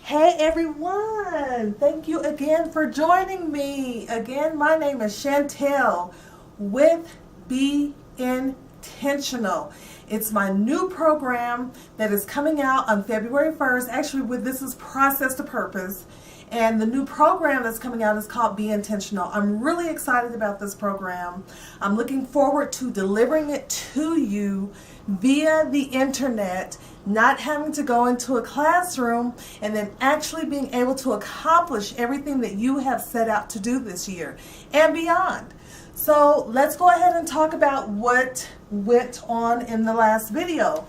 Hey everyone, thank you again for joining me. Again, my name is Chantel with Be Intentional. It's my new program that is coming out on February 1st. Actually, this is Process to Purpose. And the new program that's coming out is called Be Intentional. I'm really excited about this program. I'm looking forward to delivering it to you via the internet, not having to go into a classroom, and then actually being able to accomplish everything that you have set out to do this year and beyond. So let's go ahead and talk about what went on in the last video.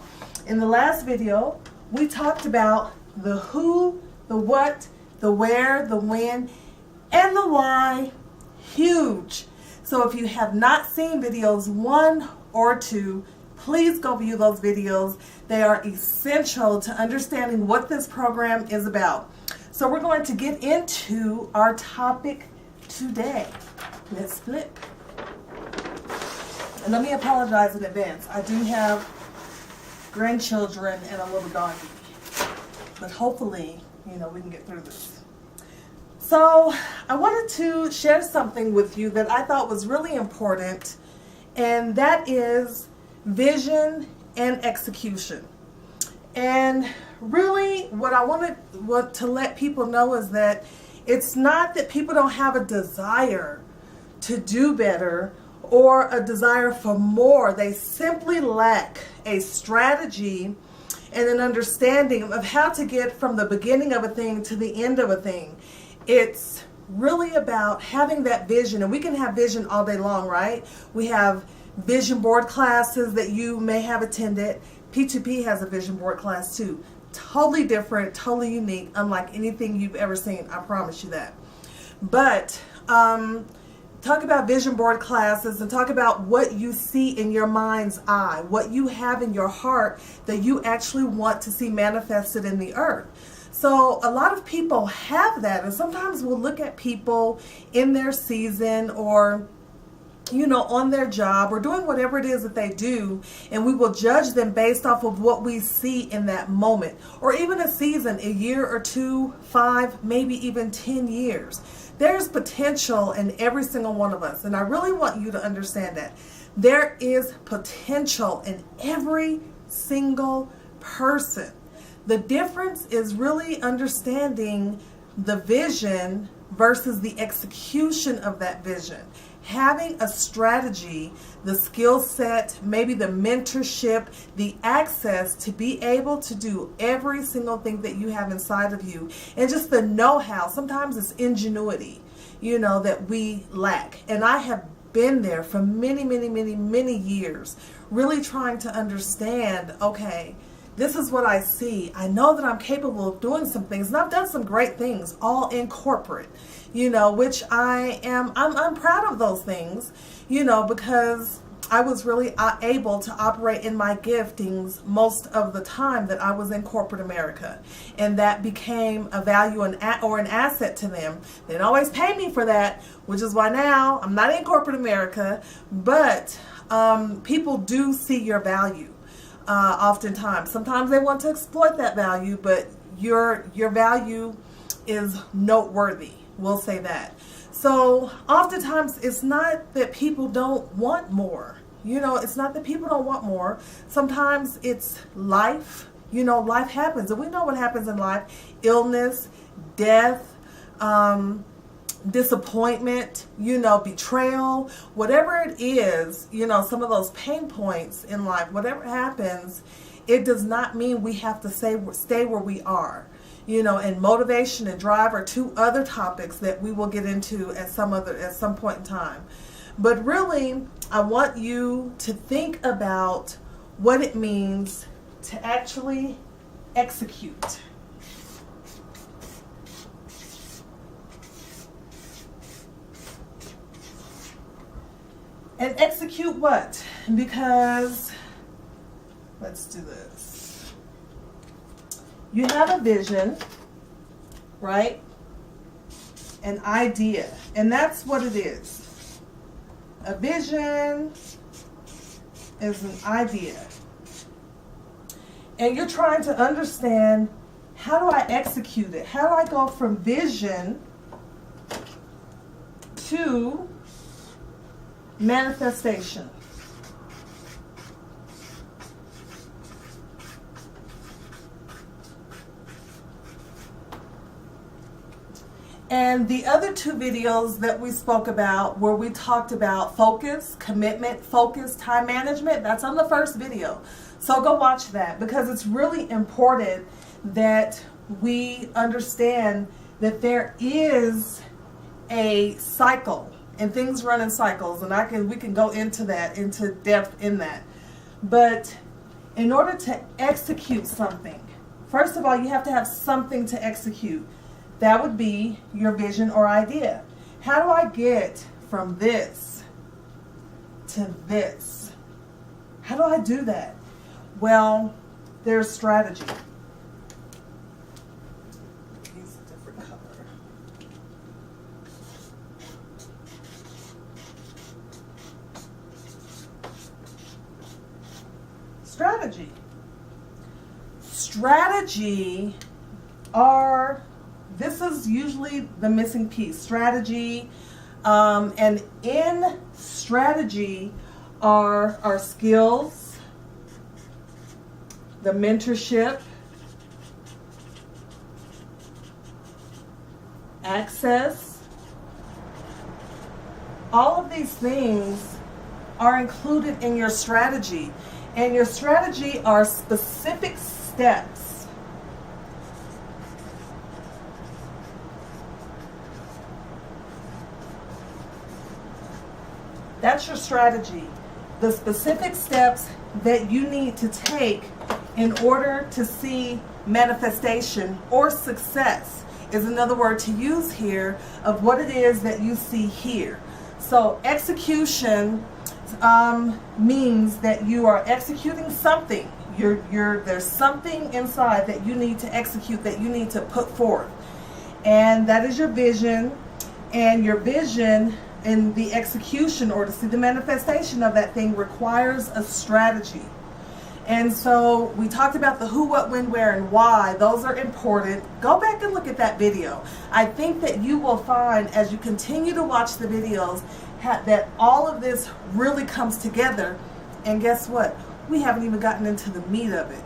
In the last video, we talked about the who, the what, the where, the when, and the why. Huge. So if you have not seen videos 1 or 2, please go view those videos. They are essential to understanding what this program is about. So we're going to get into our topic today. Let's flip. And let me apologize in advance. I do have grandchildren and a little doggy. But hopefully, we can get through this. So I wanted to share something with you that I thought was really important, and that is vision and execution. And really what I want to let people know is that it's not that people don't have a desire to do better or a desire for more. They simply lack a strategy and an understanding of how to get from the beginning of a thing to the end of a thing. It's really about having that vision, and we can have vision all day long, right? We have vision board classes that you may have attended. P2P has a vision board class too. Totally different, totally unique, unlike anything you've ever seen. I promise you that. But talk about vision board classes and talk about what you see in your mind's eye, what you have in your heart that you actually want to see manifested in the earth. So a lot of people have that, and sometimes we'll look at people in their season or on their job or doing whatever it is that they do, and we will judge them based off of what we see in that moment, or even a season, a year or 2, 5, maybe even 10 years. There's potential in every single one of us, and I really want you to understand that. There is potential in every single person. The difference is really understanding the vision versus the execution of that vision. Having a strategy, the skill set, maybe the mentorship, the access to be able to do every single thing that you have inside of you, and just the know-how. Sometimes it's ingenuity, that we lack. And I have been there for many, many, many, many years, really trying to understand, okay, this is what I see. I know that I'm capable of doing some things, and I've done some great things, all in corporate, which I'm proud of those things, because I was really able to operate in my giftings most of the time that I was in corporate America. And that became a value or an asset to them. They didn't always pay me for that, which is why now I'm not in corporate America, but people do see your value. Oftentimes, sometimes they want to exploit that value, but your value is noteworthy. We'll say that. So oftentimes it's not that people don't want more. It's not that people don't want more. Sometimes it's life. Life happens, and we know what happens in life: illness, death, disappointment, betrayal, whatever it is, some of those pain points in life, whatever happens, it does not mean we have to stay where we are. And motivation and drive are 2 other topics that we will get into at some point in time. But really, I want you to think about what it means to actually execute. And execute what? Because, let's do this. You have a vision, right? An idea. And that's what it is. A vision is an idea. And you're trying to understand how do I execute it? How do I go from vision to manifestation? And the other two videos that we spoke about, where we talked about focus, commitment, focus, time management, that's on the first video. So go watch that, because it's really important that we understand that there is a cycle and things run in cycles, and we can go into that, into depth in that. But in order to execute something, first of all, you have to have something to execute. That would be your vision or idea. How do I get from this to this? How do I do that? Well, there's strategy. Use a different color. Strategy. Strategy this is usually the missing piece. Strategy, and in strategy are our skills, the mentorship, access. All of these things are included in your strategy, and your strategy are specific steps. That's your strategy. The specific steps that you need to take in order to see manifestation or success is another word to use here of what it is that you see here. So execution means that you are executing something. There's something inside that you need to execute, that you need to put forth. And that is your vision. And your vision in the execution, or to see the manifestation of that thing, requires a strategy. And so we talked about the who, what, when, where, and why. Those are important. Go back and look at that video. I think that you will find, as you continue to watch the videos, that all of this really comes together. And guess what? We haven't even gotten into the meat of it.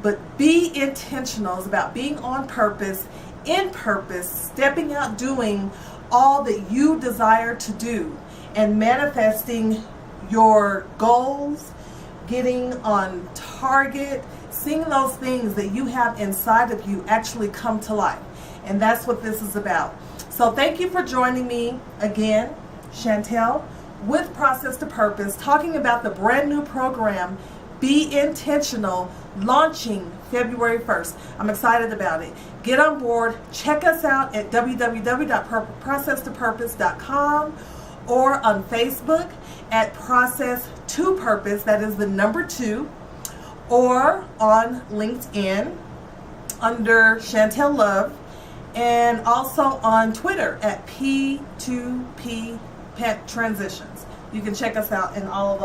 But be intentional. It's about being on purpose, in purpose, stepping out, doing all that you desire to do, and manifesting your goals, getting on target, seeing those things that you have inside of you actually come to life. And that's what this is about. So thank you for joining me again, Chantel, with Process to Purpose, talking about the brand new program, Be Intentional, launching February 1st. I'm excited about it. Get on board. Check us out at www.processtopurpose.com or on Facebook at Process to Purpose, that is the number 2, or on LinkedIn under Chantel Love, and also on Twitter at P2P Pet Transitions. You can check us out in all of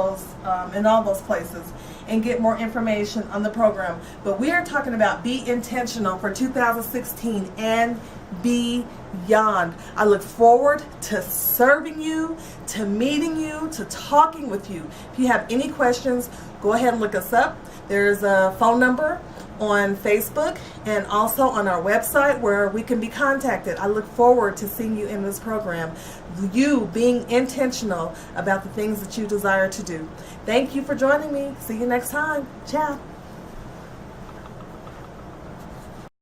those places and get more information on the program. But we are talking about Be Intentional for 2016 and beyond. I look forward to serving you, to meeting you, to talking with you. If you have any questions, go ahead and look us up. There's a phone number on Facebook and also on our website where we can be contacted. I look forward to seeing you in this program. You being intentional about the things that you desire to do. Thank you for joining me. See you next time. Ciao.